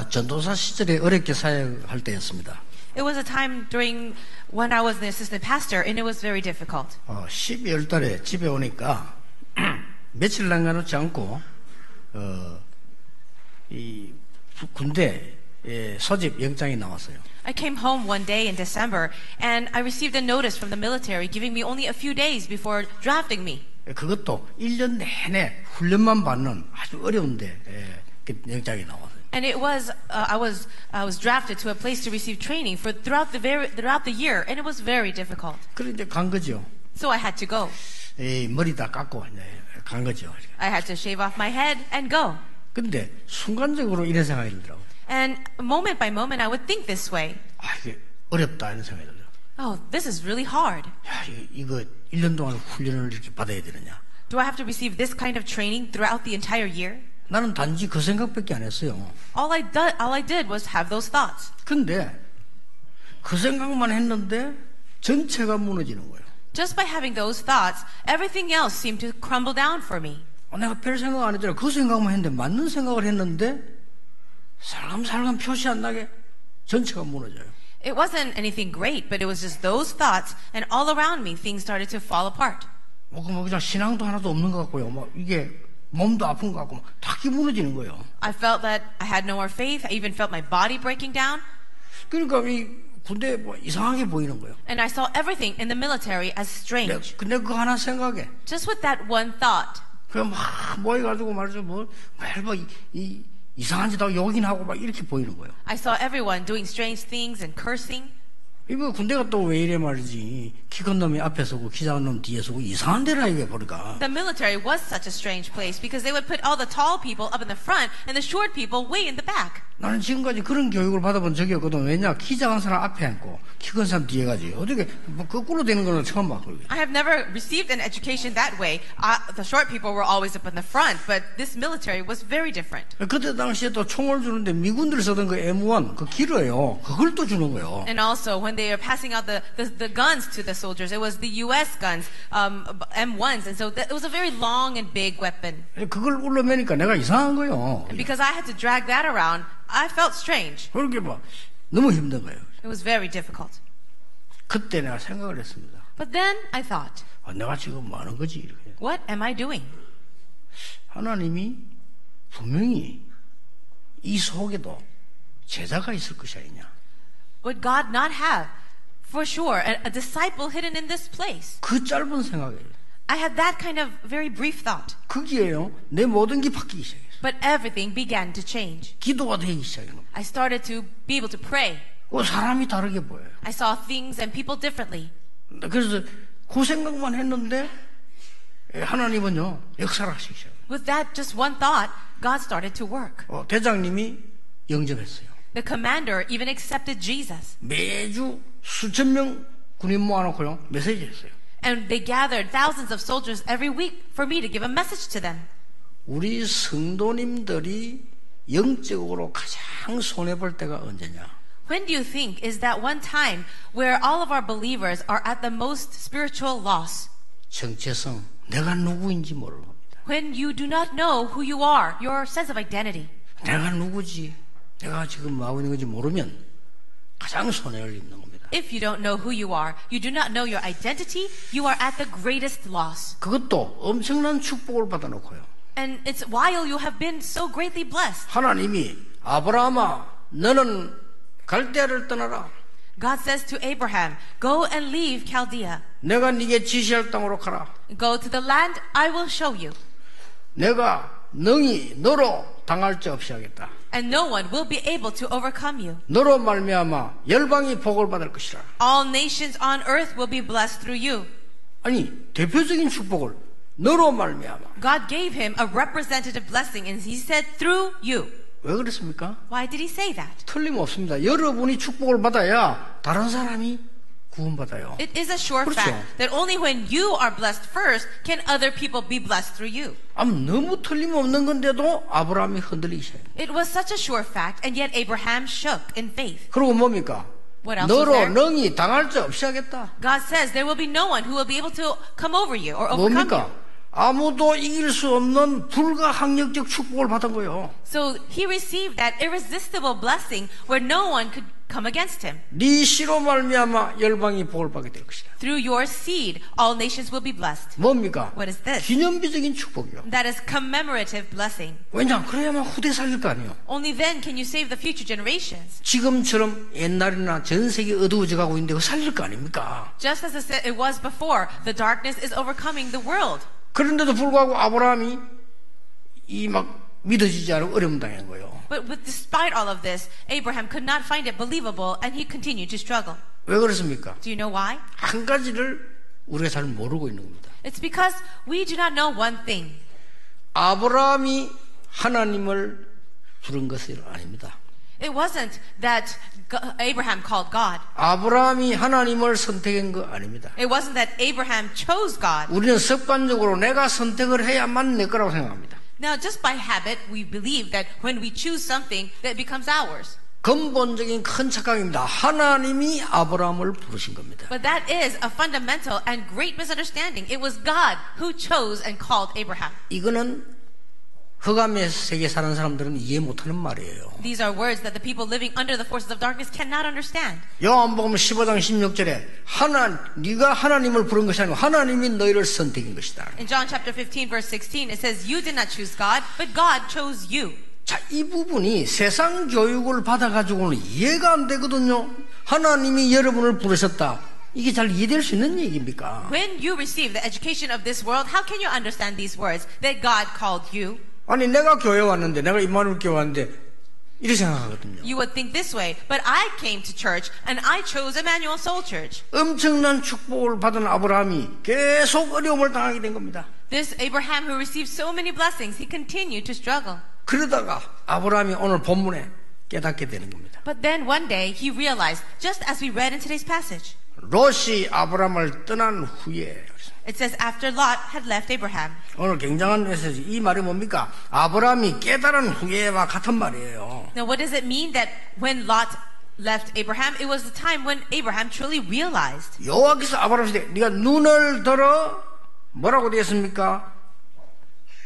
전도사 시절에 어렵게 사역할 때였습니다. It was a time during when I was an assistant pastor, and it was very difficult. 12월 달에 집에 오니까 며칠 남겨놓지 않고 이 군대에 소집 영장이 나왔어요. I came home one day in December, and I received a notice from the military giving me only a few days before drafting me. 그것도 1년 내내 훈련만 받는 아주 어려운데 영장이 나왔어요. And it was I was drafted to a place to receive training for throughout the year, and it was very difficult. 그래 이제 간 거죠. So I had to go. 머리 다 깎고 이제 간 거죠. I had to shave off my head and go. 근데 순간적으로 이런 생각이 들더라고요. And moment by moment, I would think this way. 이게 어렵다 이런 생각이 들어요. Oh, this is really hard. 야, 이거 1년 동안 훈련을 이렇게 받아야 되느냐? Do I have to receive this kind of training throughout the entire year? 나는 단지 그 생각밖에 안 했어요. All I did was have those thoughts. 근데 그 생각만 했는데 전체가 무너지는 거예요. Just by having those thoughts, everything else seemed to crumble down for me. 내가 별 생각 안 했잖아. 그 생각만 했는데 맞는 생각을 했는데 살감살감 표시 안 나게 전체가 무너져요. It wasn't anything great, but it was just those thoughts, and all around me, things started to fall apart. 그냥 신앙도 하나도 없는 것 같고요. 이게 몸도 아픈 것 같고 탁이 무너지는 거예요. I felt that I had no more faith. I even felt my body breaking down. 그러니까 이 군대 이상하게 보이는 거예요. And I saw everything in the military as strange. 근데 그거 하나 생각해. Just with that one thought. 그냥 막 모여가지고 말이죠. 매일 이상한 짓 하고 욕이나 하고 막 이렇게 보이는 거예요. I saw everyone doing strange things and cursing. 이거 군대가 또 왜 이래 말이지. 키 큰 놈이 앞에 서고 키 작은 놈 뒤에 서고 이상한 데라 이게 보니까. The military was such a strange place because they would put all the tall people up in the front and the short people way in the back. 나는 지금까지 그런 교육을 받아본 적이 없거든. 왜냐? 키 작은 사람 앞에 앉고 키 큰 사람 뒤에 가지. 어떻게 거꾸로 되는 거는 처음 봤거든요. I have never received an education that way. The short people were always up in the front, but this military was very different. 그때 당시에 또 총을 주는데 미군들이 쓰던 그 M1 그 길어요. 그걸 또 주는 거예요. And also when they were passing out the guns to the soldiers, it was the U.S. guns, M1s, and so it was a very long and big weapon. 그걸 울러매니까 내가 이상한 거예요. And because I had to drag that around, I felt strange. 그렇게 너무 힘든 거예요. It was very difficult. 그때 내가 생각을 했습니다. But then I thought, 내가 지금 뭐 하는 거지? 이렇게. what am I doing? 하나님이 분명히 이 속에도 제자가 있을 것이 아니냐. Would God not have, for sure, a disciple hidden in this place? 그 짧은 생각이에요. I had that kind of very brief thought. 거기에요. 내 모든 게 바뀌기 시작했어요. But everything began to change. 기도가 되기 시작해요. I started to be able to pray. 사람이 다르게 보여요. I saw things and people differently. 그래서 그 생각만 했는데 하나님은요 역사를 하시기 시작해요. With that just one thought, God started to work. 대장님이 영접했어요. The commander even accepted Jesus. 매주 수천 명 군인 모아놓고요 메시지 했어요. And they gathered thousands of soldiers every week for me to give a message to them. 우리 성도님들이 영적으로 가장 손해볼 때가 언제냐? When do you think is that one time where all of our believers are at the most spiritual loss? 정체성, 내가 누구인지 모르는 겁니다. When you do not know who you are, your sense of identity. 내가 누구지? 내가 지금 뭐 하고 있는 건지 모르면 가장 손해를 입는 겁니다. If you don't know who you are, you do not know your identity, you are at the greatest loss. 그것도 엄청난 축복을 받아놓고요. And it's while you have been so greatly blessed. 하나님이 아브라함아 너는 갈대아를 떠나라. God says to Abraham, go and leave Chaldea. 내가 네게 지시할 땅으로 가라. Go to the land I will show you. 내가 능히 너로 당할 자 없이 하겠다. And no one will be able to overcome you. 너로 말미암아 열방이 복을 받을 것이라. All nations on earth will be blessed through you. 아니 대표적인 축복을 너로 말미암아. God gave him a representative blessing, and he said through you. 왜 그랬습니까? Why did he say that? 틀림없습니다. 여러분이 축복을 받아야 다른 사람이 구원받아요. It is a sure 그렇죠. fact that only when you are blessed first can other people be blessed through you. 너무 틀림없는 건데도 아브라함이 흔들리기 시작해요. It was such a sure fact, and yet Abraham shook in faith. 그리고 뭡니까? What else was 너로 there? 능히 당할 자 없이 하겠다. God says there will be no one who will be able to come over you or overcome 뭡니까? you. 아무도 이길 수 없는 불가항력적 축복을 받은 거예요. So he received that irresistible blessing where no one could come against him. 네 씨로 말미암아 열방이 복을 받게 될 것이다. Through your seed, all nations will be blessed. 뭡니까? What is this? 기념비적인 축복이요. That is commemorative blessing. 왜냐? 그래야만 후대 살릴 거 아니에요. Only then can you save the future generations. 지금처럼 옛날이나 전 세계 어두워져 가고 있는데 그거 살릴 거 아닙니까? Just as it was before, the darkness is overcoming the world. 그런데도 불구하고 아브라함이 이 막 믿어지지 않고 어려움 당한 거예요. But despite all of this, Abraham could not find it believable and he continued to struggle. 왜 그렇습니까? Do you know why? 한 가지를 우리가 잘 모르고 있는 겁니다. It's because we do not know one thing. 아브라함이 하나님을 부른 것이 아닙니다. It wasn't that Abraham called God. 아브라함이 하나님을 선택한 거 아닙니다. It wasn't that Abraham chose God. 우리는 습관적으로 내가 선택을 해야만 내 거라고 생각합니다. Now, just by habit, we believe that when we choose something, that becomes ours. 근본적인 큰 착각입니다. 하나님이 아브라함을 부르신 겁니다. But that is a fundamental and great misunderstanding. It was God who chose and called Abraham. 이거는 흑암의 세계에 사는 사람들은 이해 못하는 말이에요. These are words that the people living under the forces of darkness cannot understand. 요한복음 15장 16절에 네가 하나님을 부른 것이 아니고 하나님이 너희를 선택한 것이다. In John chapter 15 verse 16 it says you did not choose God, but God chose you. 자, 이 부분이 세상 교육을 받아가지고는 이해가 안 되거든요. 하나님이 여러분을 부르셨다. 이게 잘 이해될 수 있는 얘기입니까? When you receive the education of this world, how can you understand these words that God called you? 아니 내가 교회 왔는데 내가 임마누엘 교회 왔는데 이렇게 생각하거든요. You would think this way, but I came to church and I chose Emmanuel Soul Church. 엄청난 축복을 받은 아브라함이 계속 어려움을 당하게 된 겁니다. This Abraham who received so many blessings, he continued to struggle. 그러다가 아브라함이 오늘 본문에 깨닫게 되는 겁니다. But then one day he realized, just as we read in today's passage, 롯이 아브라함을 떠난 후에 it says after Lot had left Abraham. 오늘 굉장한 메시지. 이 말이 뭡니까? 아브라함이 깨달은 후에와 같은 말이에요. Now what does it mean that when Lot left Abraham, it was the time when Abraham truly realized. 여호와께서 아브라함에게 네가 눈을 들어 뭐라고 되었습니까?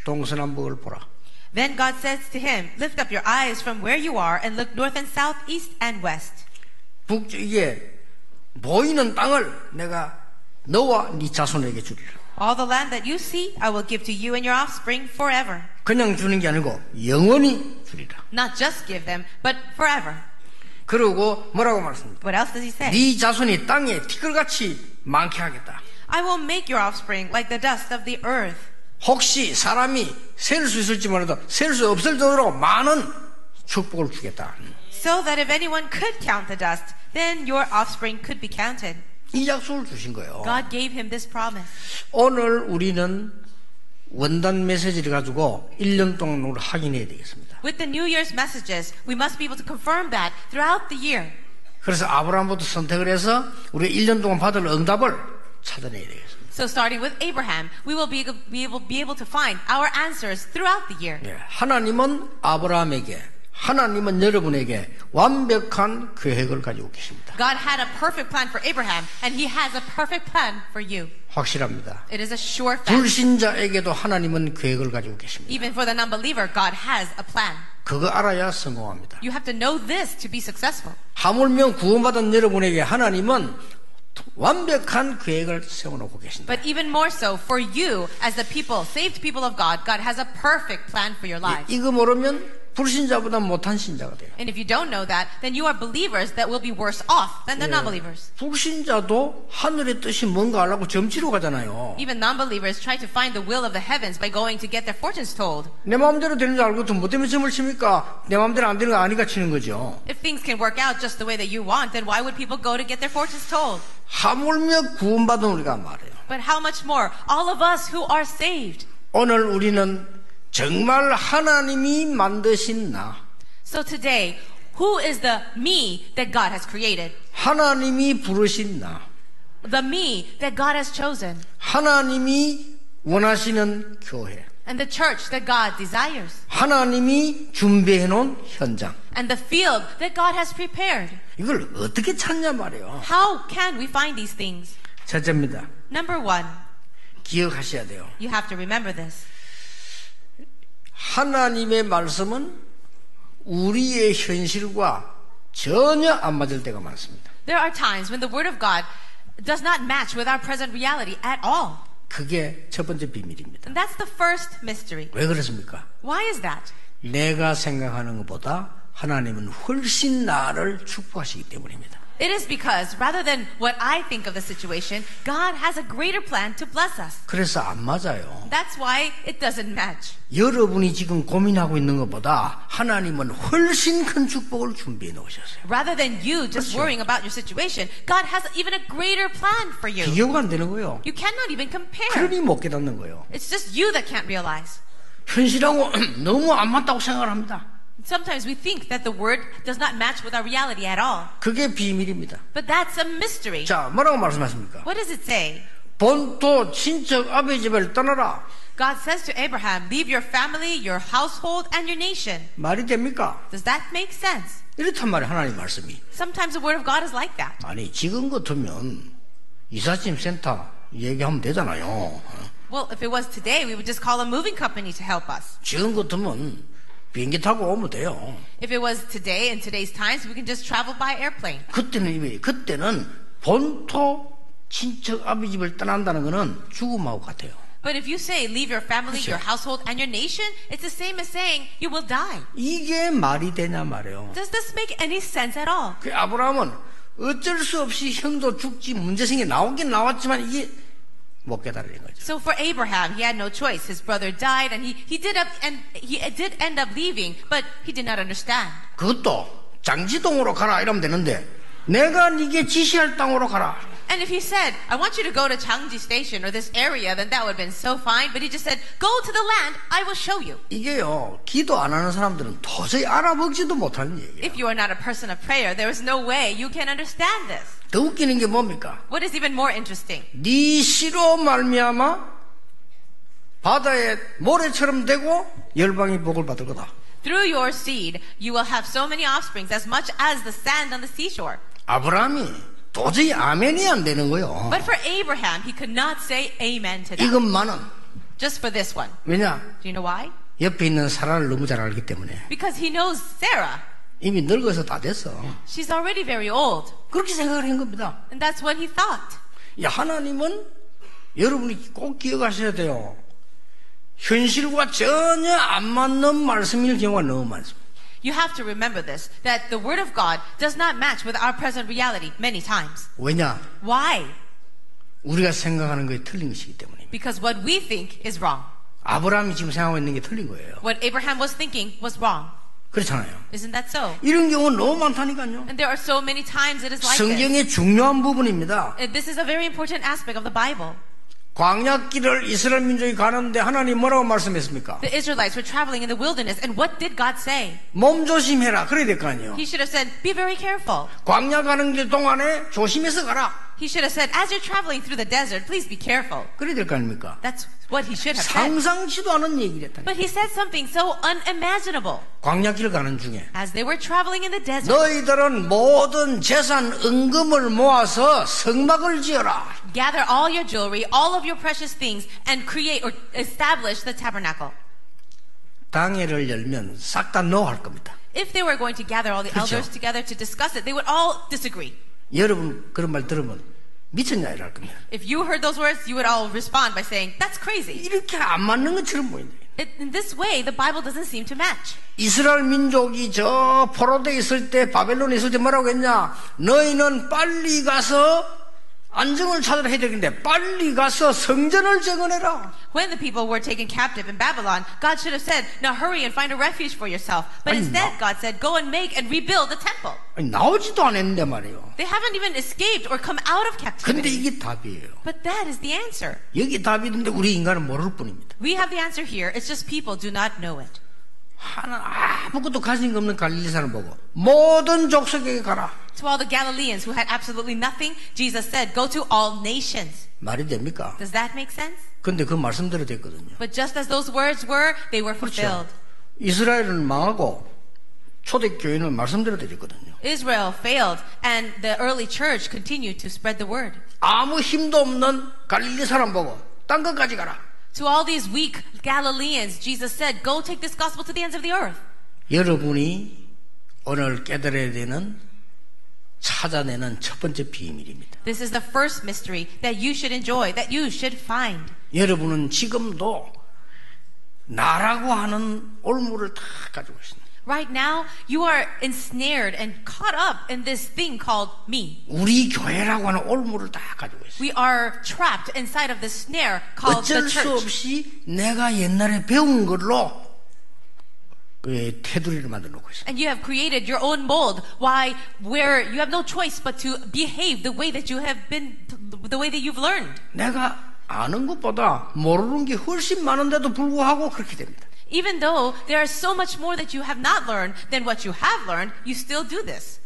동서남북을 보라. Then God says to him, lift up your eyes from where you are and look north and south, east and west. 북쪽에 보이는 땅을 내가 너와 네 자손에게 주리라. All the land that you see, I will give to you and your offspring forever. 그냥 주는 게 아니고 영원히 주리라. Not just give them, but forever. 그리고 뭐라고 말씀합니까? What else does he say? 네 자손이 땅에 티끌같이 많게 하겠다. I will make your offspring like the dust of the earth. 혹시 사람이 셀 수 있을지 몰라도 셀 수 없을 정도로 많은 축복을 주겠다. So that if anyone could count the dust, then your offspring could be counted. 이 약속을 주신 거예요. God gave him this promise. 오늘 우리는 원단 메시지를 가지고 1년 동안 우리 확인해야 되겠습니다. With the New Year's messages, we must be able to confirm that throughout the year. 그래서 아브라함부터 선택을 해서 우리가 1년 동안 받을 응답을 찾아내야 되겠습니다. So starting with Abraham, we will be able to find our answers throughout the year. 예, 하나님은 아브라함에게 하나님은 여러분에게 완벽한 계획을 가지고 계십니다. God had a perfect plan for Abraham, and He has a perfect plan for you. 확실합니다. It is a sure fact. 불신자에게도 하나님은 계획을 가지고 계십니다. Even for the non-believer, God has a plan. 그거 알아야 성공합니다. You have to know this to be successful. 하물며 구원받은 여러분에게 하나님은 완벽한 계획을 세워놓고 계신다. But even more so for you, as the people, saved people of God, God has a perfect plan for your lives. 이거 모르면 불신자보다 못한 신자가 돼요. And if you don't know that, then you are believers that will be worse off than the non-believers. 불신자도 하늘의 뜻이 뭔가 알라고 점치러 가잖아요. Even non-believers try to find the will of the heavens by going to get their fortunes told. 내 마음대로 되는 줄 알고도 뭐 때문에 점을 칩니까? 내 마음대로 안 되는 거 아니까 치는 거죠. If things can work out just the way that you want, then why would people go to get their fortunes told? 하물며 구원받은 우리가 말해요. But how much more, all of us who are saved. 오늘 우리는 정말 하나님이 만드신 나, So today, who is the me that God has created? 하나님이 부르신 나, The me that God has chosen. 하나님이 원하시는 교회, And the church that God desires. 하나님이 준비해 놓은 현장. And the field that God has prepared. 이걸 어떻게 찾냐 말이에요. How can we find these things? 첫째입니다. Number one, 기억하셔야 돼요. You have to remember this. 하나님의 말씀은 우리의 현실과 전혀 안 맞을 때가 많습니다. There are times when the word of God does not match with our present reality at all. 그게 첫 번째 비밀입니다. And that's the first mystery. 왜 그렇습니까? Why is that? 내가 생각하는 것보다 하나님은 훨씬 나를 축복하시기 때문입니다. It is because rather than what I think of the situation, God has a greater plan to bless us. 그래서 안 맞아요. That's why it doesn't match. 여러분이 지금 고민하고 있는 것보다 하나님은 훨씬 큰 축복을 준비해 놓으셨어요. Rather than you just worrying about your situation, God has even a greater plan for you. 비교가 안 되는 거예요. You cannot even compare. 그러니 못 깨닫는 거예요. It's just you that can't realize. 현실하고 너무 안 맞다고 생각을 합니다. Sometimes we think that the word does not match with our reality at all. 그게 비밀입니다. But that's a mystery. 자, 뭐라고 말씀하십니까? What does it say? 본토 친척 아버지 집을 떠나라. God says to Abraham, leave your family, your household, and your nation. 말이 됩니까? Does that make sense? 이렇단 말이에요. 하나님 말씀이. Sometimes the word of God is like that. 아니 지금 같으면 이삿짐 센터 얘기하면 되잖아요. Well, if it was today, we would just call a moving company to help us. 지금 같으면 비행기 타고 오면 돼요. If it was today, in today's times, we can just travel by airplane. 그때는 본토 친척 아버지 집을 떠난다는 거는 죽음하고 같아요. But if you say, leave your family, 그렇죠. your household, and your nation, it's the same as saying, you will die. 이게 말이 되냐 말이에요. Does this make any sense at all? 그 아브라함은 어쩔 수 없이 형도 죽지 문제생이 나오긴 나왔지만 이게 못 깨달은 거죠. So for Abraham, he had no choice. His brother died, and he did end up leaving, but he did not understand. 그것도 장지동으로 가라 이러면 되는데 내가 네게 지시할 땅으로 가라. And if he said, I want you to go to Changji Station or this area, then that would have been so fine. But he just said, go to the land, I will show you. 이게요, 기도 안 하는 사람들은 도저히 알아먹지도 못하는 얘기예요. If you are not a person of prayer, there is no way you can understand this. 더 웃기는 게 뭡니까? What is even more interesting? 네 씨로 말미암아 바다에 모래처럼 되고 열방이 복을 받을 거다. Through your seed, you will have so many offsprings, as much as the sand on the seashore. 아브라함이 도저히 아멘이 안 되는 거예요. But for Abraham, he could not say amen to that. 이것만은 Just for this one. 왜냐? Do you know why? 옆에 있는 사라를 너무 잘 알기 때문에. Because he knows Sarah. 이미 늙어서 다 됐어. She's already very old. 그렇게 생각을 한 겁니다. And that's what he thought. 야, 하나님은 여러분이 꼭 기억하셔야 돼요. 현실과 전혀 안 맞는 말씀일 경우가 너무 많습니다. You have to remember this, that the word of God does not match with our present reality many times. 왜냐? Why? 우리가 생각하는 것이 틀린 것이기 때문입니다. Because what we think is wrong. 아브라함이 지금 생각하고 있는 게 틀린 거예요. What Abraham was thinking was wrong. 그렇잖아요. Isn't that so? 이런 경우 너무 많다니까요. And there are so many times it is like this. 성경의 중요한 부분입니다. This is a very important aspect of the Bible. 광야길을 이스라엘 민족이 가는데 하나님 뭐라고 말씀했습니까? The Israelites were traveling in the wilderness, and what did God say? 몸 조심해라. 그래야 될 거 아니에요. He should have said, be very careful. 광야 가는 길 동안에 조심해서 가라. He should have said, as you're traveling through the desert, please be careful. 그래야 될 거 아닙니까? That's what he should have said. 상상치도 않은 얘기를 했다. But he said something so unimaginable. 광야길 가는 중에 As they were traveling in the desert, 너희들은 모든 재산 은금을 모아서 성막을 지어라. gather all your jewelry, all of your precious things, and create or establish the tabernacle. 당회를 열면 싹 다 노 할 겁니다. If they were going to gather all the 그렇죠. elders together to discuss it, they would all disagree. 여러분 그런 말 들으면 미쳤냐 이럴 겁니다. If you heard those words, you would all respond by saying, that's crazy. 이렇게 안 맞는 것처럼 보인다. In this way, the Bible doesn't seem to match. 이스라엘 민족이 저 포로되어 있을 때 바벨론에 있을 때 뭐라고 했냐? 너희는 빨리 가서 안정을 찾으라 해야 되는데 빨리 가서 성전을 재건해라. When the people were taken captive in Babylon, God should have said, now hurry and find a refuge for yourself. But instead, God said, go and make and rebuild the temple. 아니, 나오지도 않았는데 말이에요. They haven't even escaped or come out of 근데 captivity. 이게 답이에요. But that is the answer. 여기 답이 있는데 우리 인간은 모를 뿐입니다. We have the answer here. It's just people do not know it. 아무것도 가진 거 없는 갈릴리 사람 보고 모든 족속에게 가라. To all the Galileans who had absolutely nothing, Jesus said, go to all nations. 말이 됩니까? Does that make sense? 근데 그 말씀대로 됐거든요. But just as those words were, they were 그렇죠. fulfilled. 이스라엘은 망하고 초대교회는 말씀대로 되었거든요. Israel failed, and the early church continued to spread the word. 아무 힘도 없는 갈릴리 사람 보고 땅 끝까지 가라. To all these weak Galileans, Jesus said, go take this gospel to the ends of the earth. 여러분이 오늘 깨달아야 되는 찾아내는 첫 번째 비밀입니다. This is the first mystery that you should enjoy, that you should find. 여러분은 지금도 나라고 하는 올무를 다 가지고 있습니다. Right now, you are ensnared and caught up in this thing called me. 우리 교회라고 하는 올무를 다 가지고 있어요. We are trapped inside of this snare called the 어쩔 수 church. 없이 내가 옛날에 배운 걸로 테두리를 만들어 놓고 있어요. And you have created your own mold. Why? Where you have no choice but to behave the way that you have been, the way that you've learned. 내가 아는 것보다 모르는 게 훨씬 많은데도 불구하고 그렇게 됩니다. Even though there is so much more that you have not learned than what you have learned, you still do this.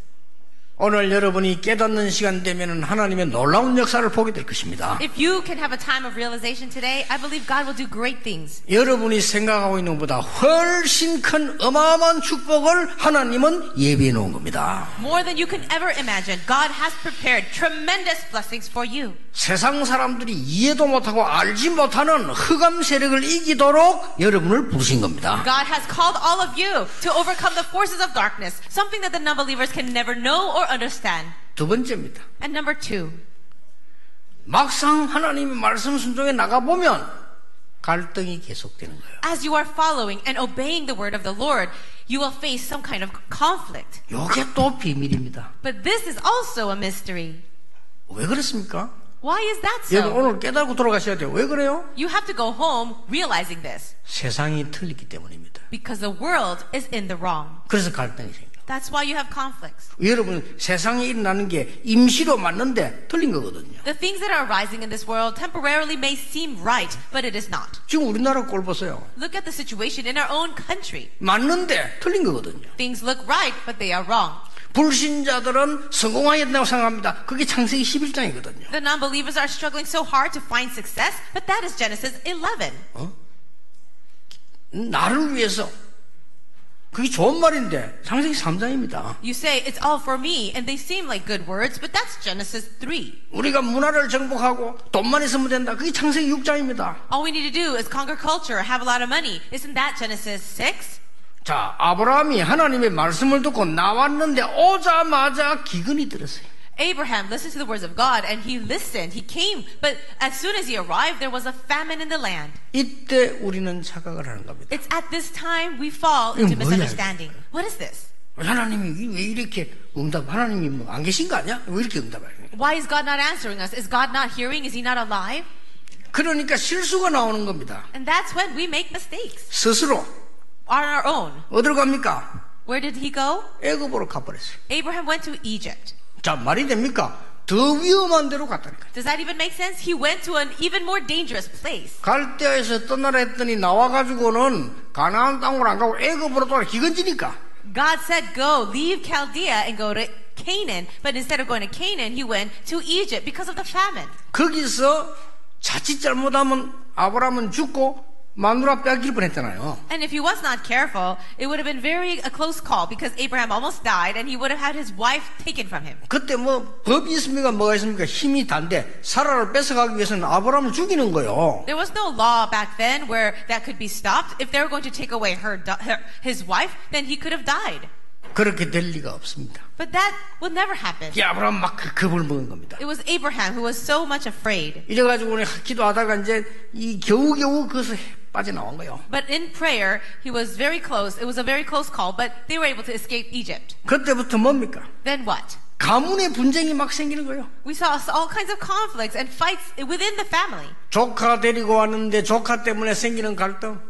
오늘 여러분이 깨닫는 시간 되면 하나님의 놀라운 역사를 보게 될 것입니다. If you can have a time of realization today, I believe God will do great things. 여러분이 생각하고 있는 것보다 훨씬 큰 어마어마한 축복을 하나님은 예비해 놓은 겁니다. More than you can ever imagine, God has prepared tremendous blessings for you. 세상 사람들이 이해도 못하고 알지 못하는 흑암 세력을 이기도록 여러분을 부르신 겁니다. God has called all of you to overcome the forces of darkness, something that the non-believers can never know or understand. 두 번째입니다. And number two, 막상 하나님의 말씀 순종에 나가보면 갈등이 계속되는 거예요. as you are following and obeying the word of the Lord, you will face some kind of conflict. 이게 또 비밀입니다. But this is also a mystery. 왜 그렇습니까? Why is that 여러분 so? 오늘 깨닫고 돌아가셔야 돼요. 왜 그래요? You have to go home realizing this. 세상이 틀리기 때문입니다. Because the world is in the wrong. 그래서 갈등이 생겨요. That's why you have conflicts. 여러분 세상에 일어나는 게 임시로 맞는데 틀린 거거든요. The things that are arising in this world temporarily may seem right, but it is not. 지금 우리나라 꼴 보세요. Look at the situation in our own country. 맞는데 틀린 거거든요. Things look right, but they are wrong. 불신자들은 성공해야 된다고 생각합니다. 그게 창세기 11장이거든요. The non-believers are struggling so hard to find success, but that is Genesis 11. 나를 위해서 그게 좋은 말인데 창세기 3장입니다. You say, it's all for me, and they seem like good words, but that's Genesis 3. 우리가 문화를 정복하고 돈만 있으면 된다. 그게 창세기 6장입니다. All we need to do is conquer culture, have a lot of money. Isn't that Genesis 6? 자, 아브라함이 하나님의 말씀을 듣고 나왔는데 오자마자 기근이 들었어요. Abraham listened to the words of God, and he listened. He came, but as soon as he arrived, there was a famine in the land. 이때 우리는 착각을 하는 겁니다. It's at this time we fall 이거 into 뭐야, misunderstanding. What is this? 하나님이 왜 이렇게 하나님이 뭐 안 계신 거 아니야? 왜 이렇게 응답해요? Why is God not answering us? Is God not hearing? Is he not alive? 그러니까 실수가 나오는 겁니다. And that's when we make mistakes 스스로 on our own. 어디로 갑니까? Where did he go? 애굽으로 가버렸어요. Abraham went to Egypt. 자, 말이 됩니까? 더 위험한 데로 갔다니까. Does that even make sense? He went to an even more dangerous place. 갈대아에서 떠나라 했더니 나와가지고는 가나안 땅으로 안 가고 애굽으로 돌아 기근지니까. God said, go, leave Chaldea and go to Canaan. But instead of going to Canaan, he went to Egypt because of the famine. 거기서 자칫 잘못하면 아브라함은 죽고 마누라 뺏길 뻔했잖아요. And if he was not careful, it would have been a close call because Abraham almost died and he would have had his wife taken from him. 그때 뭐 법이 있습니까? 뭐가 있습니까? 힘이 단데 사라를 뺏어가기 위해서는 아브라함을 죽이는 거예요. There was no law back then where that could be stopped. If they were going to take away his wife, then he could have died. 그렇게 될 리가 없습니다. But that would never happen. 이 아브라함 막 겁을 먹은 겁니다. It was Abraham who was so much afraid. 이래가지고 기도하다가 이제 이 겨우겨우 그것을 빠져나온 거예요. But in prayer, he was very close. It was a very close call, but they were able to escape Egypt. 그때부터 뭡니까? Then what? 가문의 분쟁이 막 생기는 거예요. We saw all kinds of conflicts and fights within the family. 조카 데리고 왔는데 조카 때문에 생기는 갈등.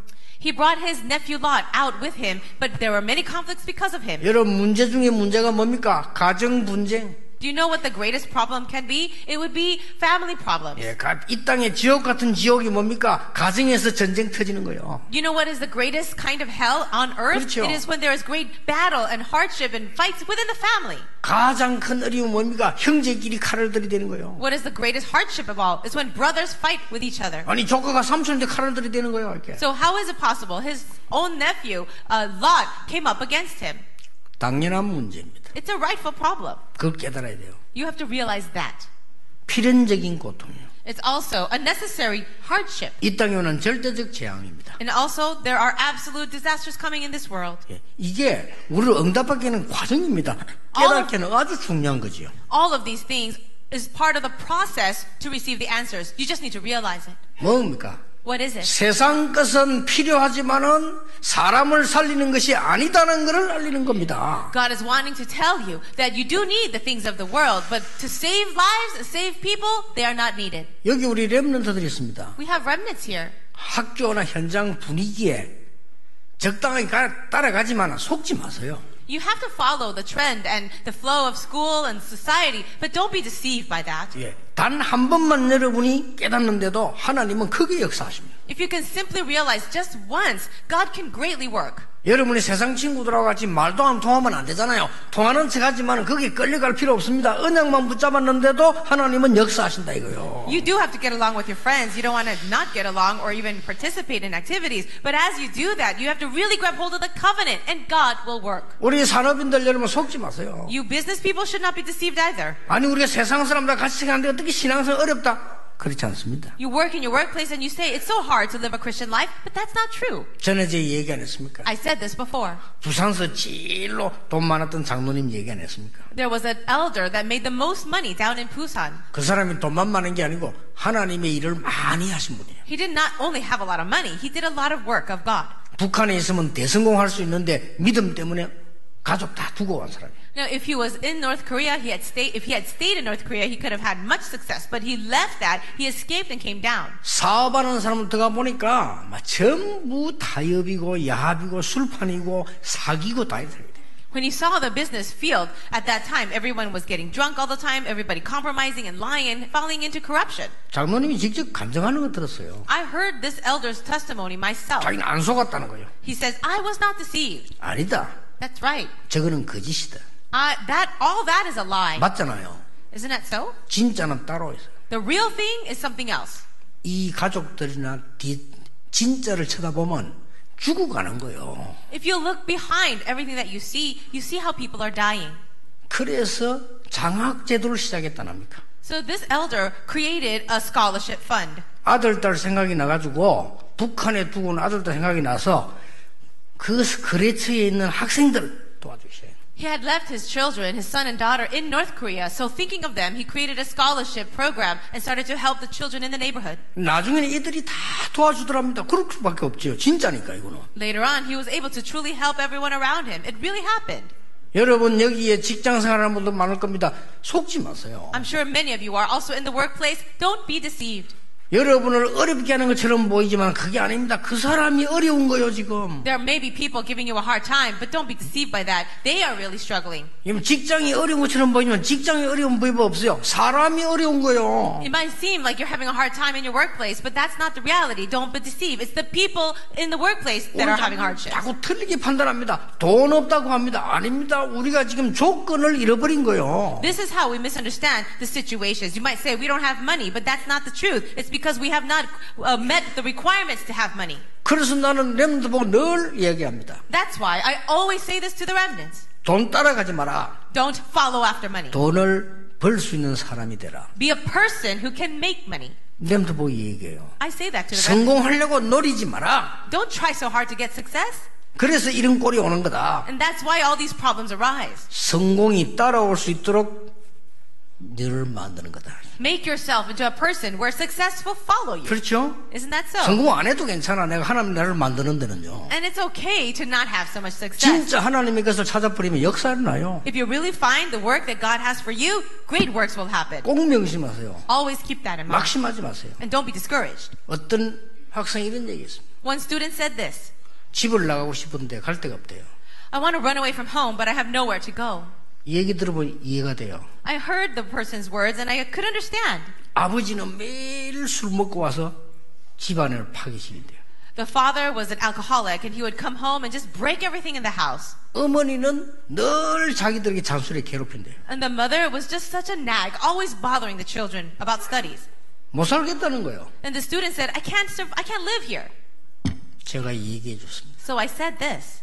He brought his nephew Lot out with him, but there were many conflicts because of him. 여러분 문제 중에 문제가 뭡니까? 가정 분쟁. Do you know what the greatest problem can be? It would be family problems. 예, 이 땅에 지옥 같은 지옥이 뭡니까? 가정에서 전쟁 터지는 거예요. You know what is the greatest kind of hell on earth? 그렇죠. It is when there is great battle and hardship and fights within the family. 가장 큰 어려움은 뭡니까? 형제끼리 칼을 들이대는 거예요. What is the greatest hardship of all? It's when brothers fight with each other. 아니 조카가 삼촌한테 칼을 들이대는 거예요. 이렇게. So how is it possible? His own nephew, Lot, came up against him. 당연한 문제입니다. It's a rightful problem. 그걸 깨달아야 돼요. You have to realize that. 필연적인 고통이에요. It's also a necessary hardship. 이 땅에 오는 절대적 재앙입니다. And also, there are absolute disasters coming in this world. 예, 이게 우리를 응답하게 하는 과정입니다. 깨닫기는 아주 중요한 거지요. All of these things is part of the process to receive the answers. You just need to realize it. 뭡니까? What is it? 세상 것은 필요하지만은 사람을 살리는 것이 아니다는 것을 알리는 겁니다. God is wanting to tell you that you do need the things of the world, but to save lives and save people, they are not needed. 여기 우리 렘넌트들이 있습니다. We have remnants here. 학교나 현장 분위기에 적당하게 따라가지만 속지 마세요. You have to follow the trend and the flow of school and society, but don't be deceived by that. 예, 단 한 번만 여러분이 깨닫는데도 하나님은 크게 역사하십니다. If you can simply realize just once, God can greatly work. 여러분이 세상 친구들하고 같이 말도 안 통하면 안 되잖아요. 통하는 척하지만 거기에 끌려갈 필요 없습니다. 언약만 붙잡았는데도 하나님은 역사하신다 이거요. You do have to get along with your friends. You don't want to not get along or even participate in activities. But as you do that, you have to really grab hold of the covenant and God will work. 우리 산업인들 여러분 속지 마세요. You business people should not be deceived either. 아니 우리가 세상 사람들 같이 가는데 어떻게 신앙생활 어렵다? 그렇지 않습니다. You work in your workplace and you say it's so hard to live a Christian life, but that's not true. 전에 제 얘기 안 했습니까? I said this before. 부산서 제일로 돈 많았던 장로님 얘기 안 했습니까? There was an elder that made the most money down in Busan. 그 사람이 돈만 많은 게 아니고 하나님의 일을 많이 하신 분이에요. He did not only have a lot of money, he did a lot of work of God. 북한에 있으면 대성공할 수 있는데 믿음 때문에 가족 다 두고 간 사람이에요. Now, if he was in North Korea, if he had stayed in North Korea, he could have had much success. But he left that, he escaped and came down. 사업하는 사람들 들어가 보니까 막 전부 타협이고 야합이고 술판이고 사기고 다 있어요. When he saw the business field at that time, everyone was getting drunk all the time, everybody compromising and lying and falling into corruption. 장로님이 직접 감정하는 거 들었어요. I heard this elder's testimony myself. 자기는 안 속았다는 거예요. He says, I was not deceived. 아니다. That's right. 저거는 거짓이다. All that is a lie. 맞잖아요. Isn't that so? 진짜는 따로 있어요. The real thing is something else. 이 가족들이나 진짜를 쳐다보면 죽어가는 거예요. If you look behind everything that you see how people are dying. 그래서 장학 제도를 시작했다는 겁니까? So this elder created a scholarship fund. 아들, 딸 생각이 나가지고 북한에 두고 온 아들, 딸 생각이 나서 그 거래처에 있는 학생들 도와주셔요. He had left his children, his son and daughter, in North Korea. So thinking of them, he created a scholarship program and started to help the children in the neighborhood. 나중에는 이들이 다 도와주더랍니다. 그럴 수밖에 없죠. 진짜니까 이거는. Later on, he was able to truly help everyone around him. It really happened. 여러분 여기에 직장 생활하는 분들 많을 겁니다. 속지 마세요. I'm sure many of you are also in the workplace. Don't be deceived. 여러분을 어렵게 하는 것처럼 보이지만 그게 아닙니다. 그 사람이 어려운 거예요 지금. There may be people giving you a hard time, but don't be deceived by that. They are really struggling. 직장이 어려운 것처럼 보이지만 직장이 어려운 법이 없어요. 사람이 어려운 거예요. It might seem like you're having a hard time in your workplace, but that's not the reality. Don't be deceived. It's the people in the workplace that are having hardships. 자꾸 틀리게 판단합니다. 돈 없다고 합니다. 아닙니다. 우리가 지금 조건을 잃어버린 거예요. This is how we misunderstand the situations. You might say we don't have money, but that's not the truth. It's because we have not met the requirements to have money. 그래서 나는 렘넌트 보고 늘 얘기합니다. That's why I always say this to the remnants. 돈 따라가지 마라. Don't follow after money. 돈을 벌 수 있는 사람이 되라. Be a person who can make money. 렘넌트 보고 얘기해요. I say that to the remnants. 성공하려고 노리지 마라. Don't try so hard to get success. 그래서 이런 꼴이 오는 거다. And that's why all these problems arise. 성공이 따라올 수 있도록 너를 만드는 거다. Make yourself into a person where success will follow you. 그렇죠? Isn't that so? 성공 안 해도 괜찮아. 내가 하나님 나를 만드는 데는요. And it's okay to not have so much success. 진짜 하나님의 것을 찾아버리면 역사 일어나요. If you really find the work that God has for you, great works will happen. 꼭 명심하세요. Always keep that in mind. 막심하지 마세요. And don't be discouraged. 어떤 학생이 이런 얘기 했습니다. One student said this. 집을 나가고 싶은데 갈 데가 없대요. I want to run away from home, but I have nowhere to go. 이 얘기 들어보니 이해가 돼요. I heard the person's words and I could understand. 아버지는 매일 술 먹고 와서 집안을 파괴시킨대요. The father was an alcoholic and he would come home and just break everything in the house. 어머니는 늘 자기들에게 잔소리 괴롭힌대요. And the mother was just such a nag, always bothering the children about studies. 못 살겠다는 거예요. And the student said, I can't live here. 제가 얘기해 줬습니다. So I said this.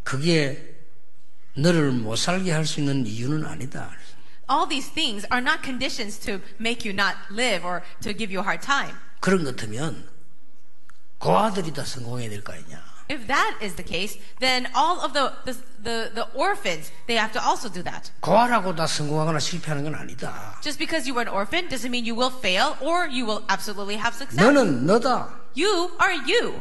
그게 너를 못 살게 할 수 있는 이유는 아니다. All these things are not conditions to make you not live or to give you a hard time. 그런 것 같으면 고아들이 다 성공해야 될 거 아니냐. If that is the case, then all of the orphans, they have to also do that. 고아라고 다 성공하거나 실패하는 건 아니다. Just because you were an orphan doesn't mean you will fail or you will absolutely have success. 너는 너다. You are you.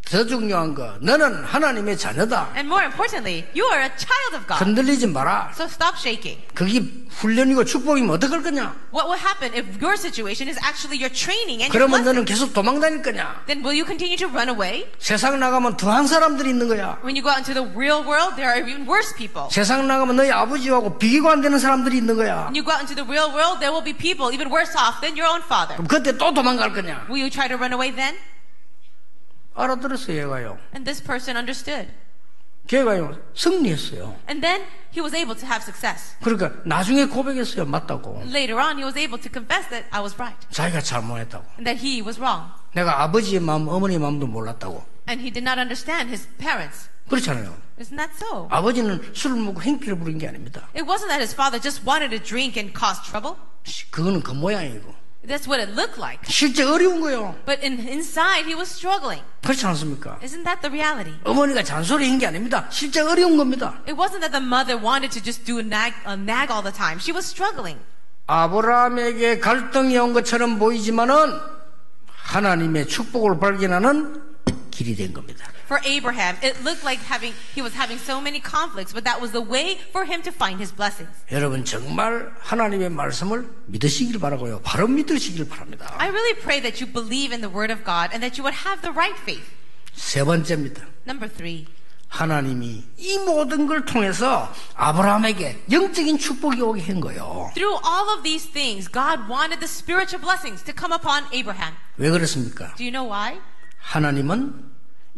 더 중요한 거, 너는 하나님의 자녀다. And more importantly, you are a child of God. 흔들리지 마라. So stop shaking. 그게 훈련이고 축복이면 어떡할 거냐? What will happen if your situation is actually your training and your 그러면 너는 blessing? 계속 도망 다닐 거냐? Then will you continue to run away? 세상 나가면 더한 사람들이 있는 거야. When you go out into the real world, there are even worse people. 세상 나가면 너희 아버지하고 비교가 안 되는 사람들이 있는 거야. When you go out into the real world, there will be people even worse off than your own father. 그럼 그때 또 도망갈 거냐? Will you try to run away then? 알아들었어요, 얘가요. And this person understood. 걔가요, 승리했어요. And then he was able to have success. 그러니까 나중에 고백했어요, 맞다고. Later on, he was able to confess that I was right 자기가 잘못했다고. and that he was wrong. 내가 아버지의 마음, 어머니의 마음도 몰랐다고. And he did not understand his parents. 그렇잖아요. Isn't that so? 아버지는 술을 먹고 행피를 부린 게 아닙니다. It wasn't that his father just wanted to drink and cause trouble. 그거는 그 모양이고. That's what it looked like. 실제 어려운 거예요. But inside, he was struggling. 그렇지 않습니까? Isn't that the reality? 어머니가 잔소리한 게 아닙니다. 실제 어려운 겁니다. It wasn't that the mother wanted to just do a nag all the time. She was struggling. 아브라함에게 갈등이 온 것처럼 보이지만은 하나님의 축복을 발견하는 길이 된 겁니다. For Abraham, it looked like he was having so many conflicts, but that was the way for him to find his blessings. 여러분 정말 하나님의 말씀을 믿으시길 바라고요. 바로 믿으시길 바랍니다. I really pray that you believe in the word of God and that you would have the right faith. 세 번째입니다. Number 3. 하나님이 이 모든 걸 통해서 아브라함에게 영적인 축복이 오게 한 거예요. Through all of these things, God wanted the spiritual blessings to come upon Abraham. 왜 그렇습니까? Do you know why? 하나님은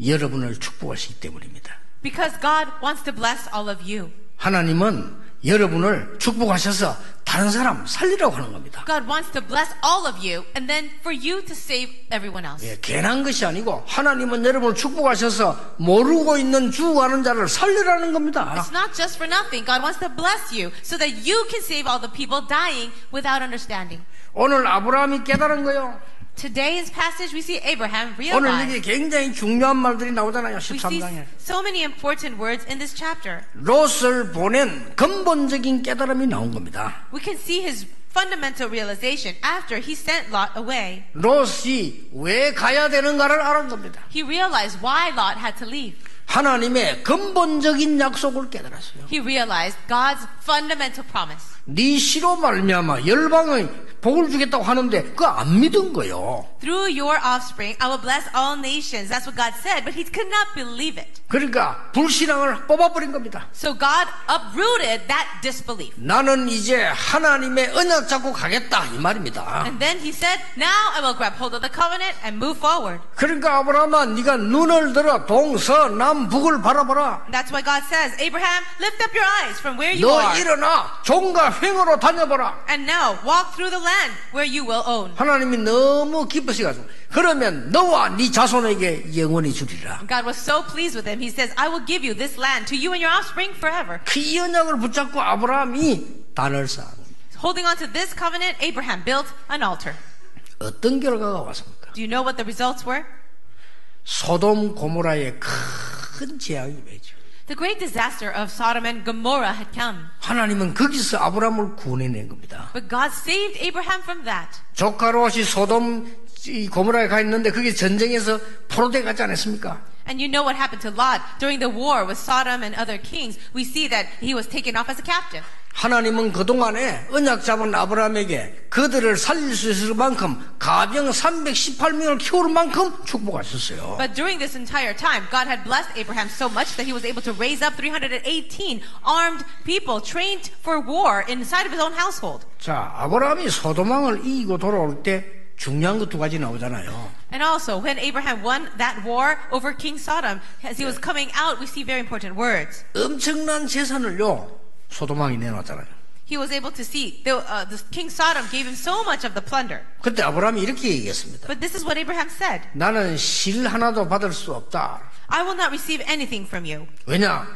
여러분을 축복하시기 때문입니다. Because God wants to bless all of you. 하나님은 여러분을 축복하셔서 다른 사람 살리라고 하는 겁니다. God wants to bless all of you and then for you to save everyone else. 예, 괜한 것이 아니고 하나님은 여러분을 축복하셔서 모르고 있는 죽어가는 자를 살리라는 겁니다. It's not just for nothing. God wants to bless you so that you can save all the people dying without understanding. 오늘 아브라함이 깨달은 거예요. Today's passage we see Abraham 오늘 realize. 이게 굉장히 중요한 말들이 나오잖아요. We see 13장에. so many important words in this chapter. 롯을 보낸 근본적인 깨달음이 나온 겁니다. We can see his fundamental realization after he sent Lot away. 롯이 왜 가야 되는가를 알은 겁니다. He realized why Lot had to leave. 하나님의 근본적인 약속을 깨달았어요. He realized God's fundamental promise. 네 씨로 말미암아 열방의 복을 주겠다고 하는데 그거 안 믿은 거예요. Through your offspring, I will bless all nations. That's what God said, but he could not believe it. 그러니까 불신앙을 뽑아버린 겁니다. So God uprooted that disbelief. 나는 이제 하나님의 언약 잡고 가겠다 이 말입니다. And then he said, now I will grab hold of the covenant and move forward. 그러니까 아브라함아 네가 눈을 들어 동서남북을 바라보라. That's why God says, Abraham, lift up your eyes from where you 너 are. 일어나 종과 횡으로 다녀보라. And now walk through the land where you will own. 하나님이 너무 기쁘셔가지고 그러면 너와 네 자손에게 영원히 주리라. God was so pleased with him. He says, I will give you this land to you and your offspring forever. 그 언약을 붙잡고 아브라함이 단을 쌓은 겁니다. Holding on to this covenant, Abraham built an altar. 어떤 결과가 왔습니까? Do you know what the results were? 소돔 고모라의 큰 재앙이 맺죠. The great disaster of Sodom and Gomorrah had come. 하나님은 거기서 아브라함을 구원해낸 겁니다. But God saved Abraham from that. 조카 롯이 소돔 고모라에 가 있는데 그게 전쟁에서 포로돼 가지 않았습니까? And you know what happened to Lot during the war with Sodom and other kings. We see that he was taken off as a captive. 하나님은 그동안에 언약 잡은 아브라함에게 그들을 살릴 수 있을 만큼 가병 318명을 키울 만큼 축복하셨어요. But during this entire time, God had blessed Abraham so much that he was able to raise up 318 armed people trained for war inside of his own household. 자, 아브라함이 소돔왕을 이기고 돌아올 때 중요한 것 두 가지 나오잖아요. And also, when Abraham won that war over King Sodom, as he was coming out, we see very important words. 엄청난 재산을요 소돔왕이 내놓았잖아요. He was able to see the King Sodom gave him so much of the plunder. 그때 아브라함이 이렇게 얘기했습니다. But this is what Abraham said. 나는 실 하나도 받을 수 없다. I will not receive anything from you. 왜냐?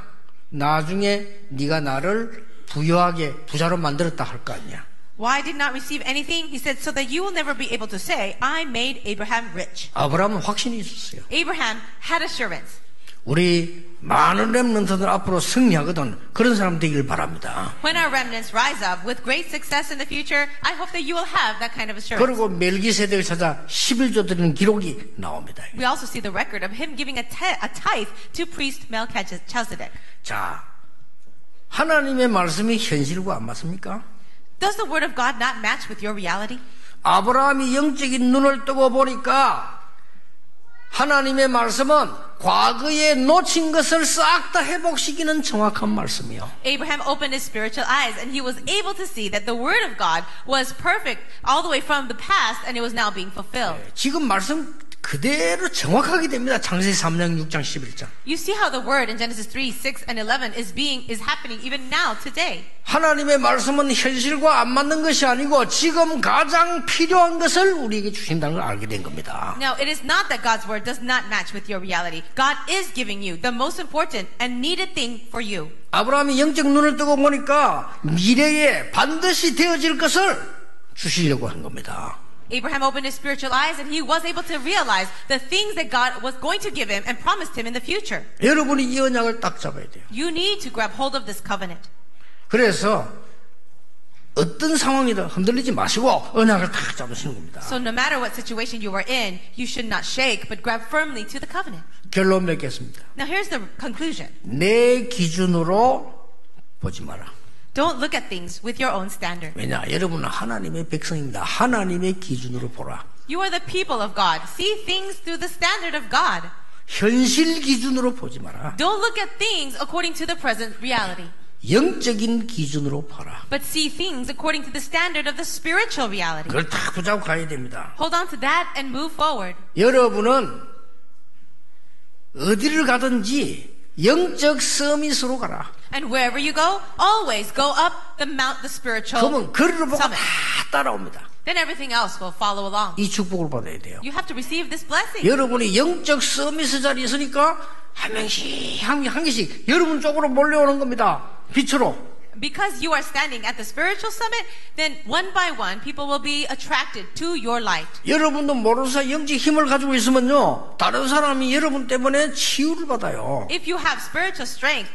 나중에 네가 나를 부유하게 부자로 만들었다 할 거 아니야. Why did not receive anything? He said, so that you will never be able to say, I made Abraham rich. 아브라함은 확신이 있었어요. Abraham had assurance. 우리 많은 렘넌트들 앞으로 승리하거든 그런 사람 되길 바랍니다. When our remnants rise up with great success in the future, I hope that you will have that kind of assurance. 그리고 멜기세덱을 찾아 11조 드리는 기록이 나옵니다. We also see the record of him giving a tithe to priest Melchizedek. 자, 하나님의 말씀이 현실과 안 맞습니까? Does the word of God not match with your reality? 아브라함이 영적인 눈을 뜨고 보니까 하나님의 말씀은 과거에 놓친 것을 싹 다 회복시키는 정확한 말씀이요. Abraham opened his spiritual eyes and he was able to see that the word of God was perfect all the way from the past and it was now being fulfilled. 지금 말씀 그대로 정확하게 됩니다. 창세기 3장, 6장, 11장. You see how the word in Genesis 3, 6, and 11 is happening even now, today. 하나님의 말씀은 현실과 안 맞는 것이 아니고 지금 가장 필요한 것을 우리에게 주신다는 걸 알게 된 겁니다. Now, it is not that God's word does not match with your reality. God is giving you the most important and needed thing for you. 아브라함이 영적 눈을 뜨고 보니까 미래에 반드시 되어질 것을 주시려고 한 겁니다. Abraham opened his spiritual eyes and he was able to realize the things that God was going to give him and promised him in the future. 여러분이 이 언약을 딱 잡아야 돼요. You need to grab hold of this covenant. 그래서 어떤 상황이든 흔들리지 마시고 언약을 딱 잡으시는 겁니다. So no matter what situation you are in, you should not shake but grab firmly to the covenant. 결론 맺겠습니다. Now here's the conclusion. 내 기준으로 보지 마라. Don't look at things with your own standard. 왜냐? 여러분은 하나님의 백성입니다. 하나님의 기준으로 보라. You are the people of God. See things through the standard of God. 현실 기준으로 보지 마라. Don't look at things according to the present reality. 영적인 기준으로 봐라. But see things according to the standard of the spiritual reality. 그걸 다 붙잡고 가야 됩니다. Hold on to that and move forward. 여러분은 어디를 가든지 영적 서밋으로 가라. And wherever you go, always go up the spiritual 그러면 거리를 보고 다 summit. 따라옵니다. Then everything else will follow along. 이 축복을 받아야 돼요. You have to receive this blessing. 여러분이 영적 서밋의 자리에 있으니까 한 명씩 한 개씩 여러분 쪽으로 몰려오는 겁니다. 빛으로. Because you are standing at the spiritual summit, then one by one people will be attracted to your light. 여러분도 모르서 영적 힘을 가지고 있으면요 다른 사람이 여러분 때문에 치유를 받아요. If you have spiritual strength,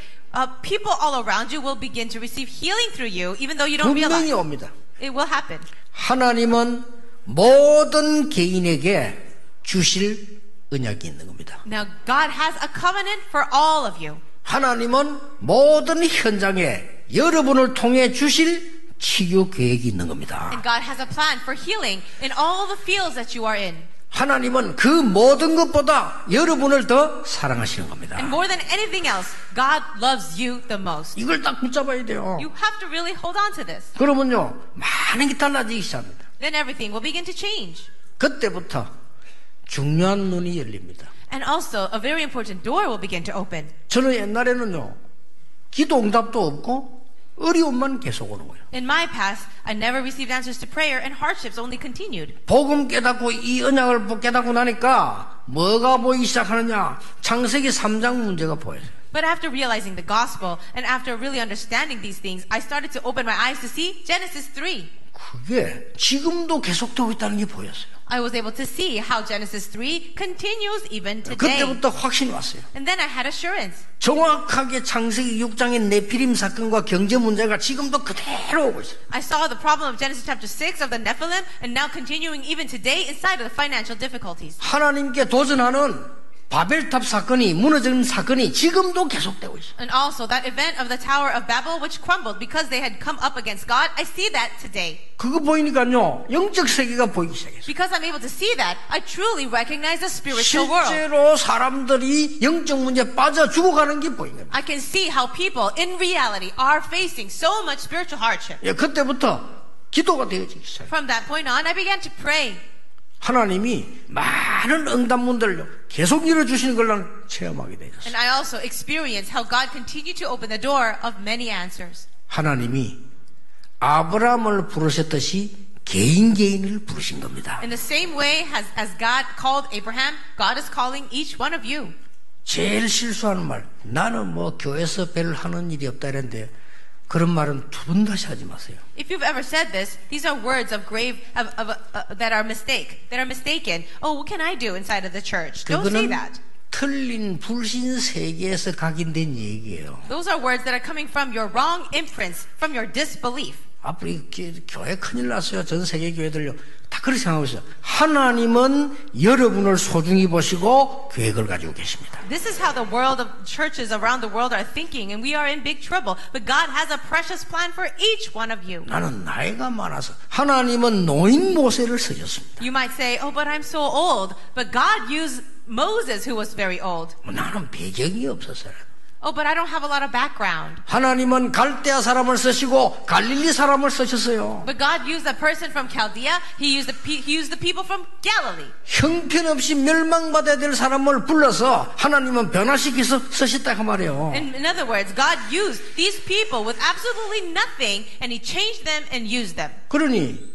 people all around you will begin to receive healing through you, even though you don't 분명히 realize. 옵니다. It will happen. 하나님은 모든 개인에게 주실 언약이 있는 겁니다. Now, God has a covenant for all of you. 하나님은 모든 현장에 여러분을 통해 주실 치유 계획이 있는 겁니다. And God has a plan for healing in all the fields that you are in. 하나님은 그 모든 것보다 여러분을 더 사랑하시는 겁니다. And more than anything else, God loves you the most. 이걸 딱 붙잡아야 돼요. You have to really hold on to this. 그러면요 많은 게 달라지기 시작합니다. Then everything will begin to change. 그때부터 중요한 눈이 열립니다. And also, a very important door will begin to open. 저는 옛날에는요 기도 응답도 없고 어려움만 계속 오는 거예요. In my past, I never received answers to prayer and hardships only continued. 복음 깨닫고 이 언약을 깨닫고 나니까 뭐가 보이기 시작하느냐? 창세기 3장 문제가 보여요. But after realizing the gospel and after really understanding these things, I started to open my eyes to see Genesis 3. 그게 지금도 계속되고 있다는 게 보였어요. I was able to see how Genesis 3 continues even today. 그때부터 확신이 왔어요. And then I had assurance. 정확하게 창세기 6장의 네피림 사건과 경제 문제가 지금도 그대로 오고 있어요. I saw the problem of Genesis chapter 6 of the Nephilim and now continuing even today inside of the financial difficulties. 하나님께 도전하는 바벨탑 사건이 무너지는 사건이 지금도 계속되고 있어요. And also that event of the Tower of Babel which crumbled because they had come up against God, I see that today. 그거 보이니까요 영적 세계가 보이기 시작했어요. Because I'm able to see that, I truly recognize the spiritual world. 실제로 사람들이 영적 문제에 빠져 죽어가는 게 보인 겁니다. I can see how people in reality are facing so much spiritual hardship. 예, 그때부터 기도가 되어지기 시작해요. From that point on, I began to pray. 하나님이 많은 응답문들을 계속 열어주시는 걸 나는 체험하게 되었어요. And I also experienced how God continued to open the door of many answers. 하나님이 아브라함을 부르셨듯이 개인을 부르신 겁니다. In the same way as God called Abraham, God is calling each one of you. 제일 실수하는 말, 나는 뭐 교회에서 별 하는 일이 없다 이랬는데 그런 말은 두 번 다시 하지 마세요. If you've ever said this, these are words of grave that are mistaken. Oh, what can I do inside of the church? Don't say 그거는 that. 틀린 불신 세계에서 각인된 얘기예요. Those are words that are coming from your wrong imprints, from your disbelief. 앞으로 이 교회 큰일 났어요. 전 세계 교회들요. 다 그렇게 생각하고 있어요. 하나님은 여러분을 소중히 보시고 계획을 가지고 계십니다. This is how the world of churches around the world are thinking, and we are in big trouble. But God has a precious plan for each one of you. 나는 나이가 많아서 하나님은 노인 모세를 쓰셨습니다. You might say, oh, but I'm so old. But God used Moses, who was very old. 나는 배경이 없어서요. Oh, but I don't have a lot of background. 하나님은 갈대아 사람을 쓰시고 갈릴리 사람을 쓰셨어요. But God used a person from Chaldea. He used the people from Galilee. 형편없이 멸망받아야 될 사람을 불러서 하나님은 변화시켜서 쓰셨다 그 말이에요. In other words, God used these people with absolutely nothing, and He changed them and used them. 그러니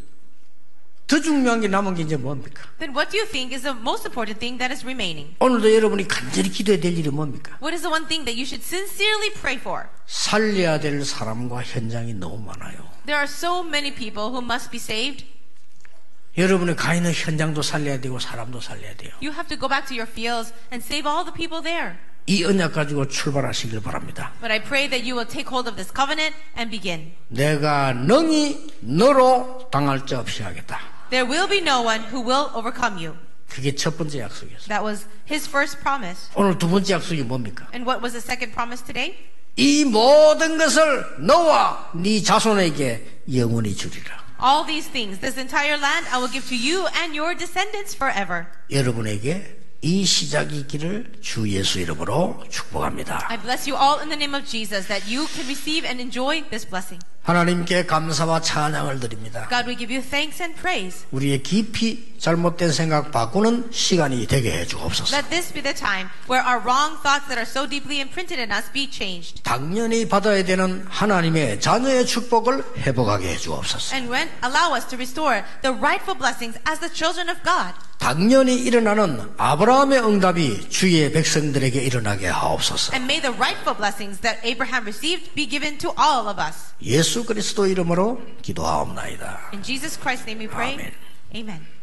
더 중요한 게 남은 게 이제 뭡니까? Then what do you think is the most important thing that is remaining? 오늘도 여러분이 간절히 기도해야 될 일이 뭡니까? What is the one thing that you should sincerely pray for? 살려야 될 사람과 현장이 너무 많아요. There are so many people who must be saved. 여러분의 가 있는 현장도 살려야 되고 사람도 살려야 돼요. You have to go back to your fields and save all the people there. 이 언약 가지고 출발하시길 바랍니다. But I pray that you will take hold of this covenant and begin. 내가 능히 너로 당할 자 없이 하겠다. There will be no one who will overcome you. 그게 첫 번째 약속이었어요. That was His first promise. 오늘 두 번째 약속이 뭡니까? And what was the second promise today? 이 모든 것을 너와 네 자손에게 영원히 주리라. All these things, this entire land, I will give to you and your descendants forever. 여러분에게 이 시작이 있기를 주 예수 이름으로 축복합니다. I bless you all in the name of Jesus that you can receive and enjoy this blessing. 하나님께 감사와 찬양을 드립니다. God, we give you thanks and praise. 우리의 깊이 잘못된 생각 바꾸는 시간이 되게 해 주옵소서. Let this be the time where our wrong thoughts that are so deeply imprinted in us be changed. 당연히 받아야 되는 하나님의 자녀의 축복을 회복하게 해 주옵소서. And when allow us to restore the rightful blessings as the children of God. 당연히 일어나는 아브라함의 응답이 주의 백성들에게 일어나게 하옵소서. And may the rightful blessings that Abraham received be given to all of us. 예수 그리스도 이름으로 기도하옵나이다. In Jesus Christ's name we pray. 아멘. Amen.